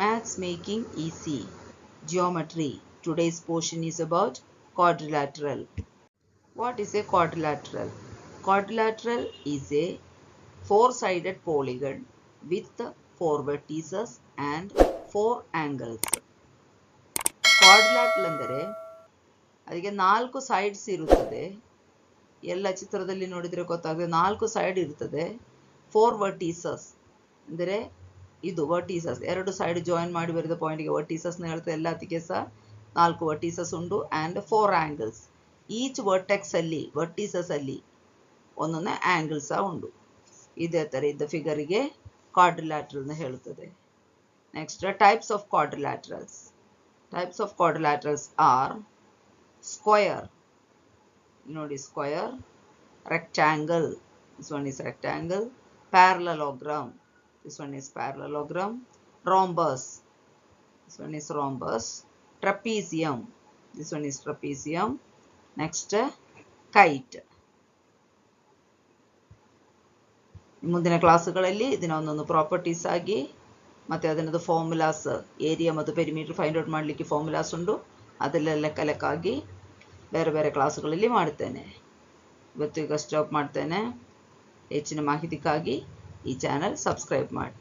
Maths making easy. Geometry. Today's portion is about quadrilateral. What is a quadrilateral? Quadrilateral is a four-sided polygon with four vertices and four angles. Quadrilateral ಅಂದರೆ ಅದಕ್ಕೆ ನಾಲ್ಕು sides ಇರುತ್ತದೆ. ಎಲ್ಲ ಚಿತ್ರದಲ್ಲಿ ನೋಡಿದರೆ ಗೊತ್ತಾಗ್ತದೆ, ನಾಲ್ಕು ಸೈಡ್ ಇರ್ತದೆ. ಫೋರ್ ವರ್ಟಿಸಸ್ ಅಂದರೆ ಇದು ವರ್ಟಿಸಸ್, ಎರಡು ಸೈಡ್ ಜಾಯಿನ್ ಮಾಡಿ ಬರೆದ ಪಾಯಿಂಟ್ಗೆ ವರ್ಟಿಸಸ್ನ ಹೇಳ್ತದೆ. ಎಲ್ಲದಕ್ಕೆ ಸಹ ನಾಲ್ಕು ವರ್ಟಿಸಸ್ ಉಂಟು and four angles. Each vertices ಅಲ್ಲಿ ಒಂದೊಂದು ಆ್ಯಂಗಲ್ ಸಹ ಉಂಟು. ಇದೇ ಥರ ಇದ್ದ ಫಿಗರಿಗೆ ಕ್ವಾಡ್ರಿಲ್ಯಾಟ್ರಲ್ನ ಹೇಳುತ್ತದೆ. Next, types of quadrilaterals. Types of quadrilaterals are square. ನೋಡಿ, square, rectangle, this one is rectangle, parallelogram, this one is parallelogram, rhombus, this one is rhombus, trapezium, this one is trapezium. Next, kite. ಮುಂದಿನ ಕ್ಲಾಸ್ಗಳಲ್ಲಿ ಇದನ್ನ ಒಂದೊಂದು properties ಆಗಿ ಮತ್ತು ಅದನ್ನದು formulas, area ಮತ್ತು perimeter find out ಮಾಡಲಿಕ್ಕೆ formulas ಉಂಟು, ಅದೆಲ್ಲ ಲೆಕ್ಕಾಗಿ ಬೇರೆ ಬೇರೆ ಕ್ಲಾಸುಗಳಲ್ಲಿ ಮಾಡ್ತೇನೆ. ಇವತ್ತು ಈಗ ಸ್ಟಾಪ್ ಮಾಡ್ತೇನೆ. ಹೆಚ್ಚಿನ ಮಾಹಿತಿಗಾಗಿ ಈ ಚಾನಲ್ ಸಬ್ಸ್ಕ್ರೈಬ್ ಮಾಡಿ.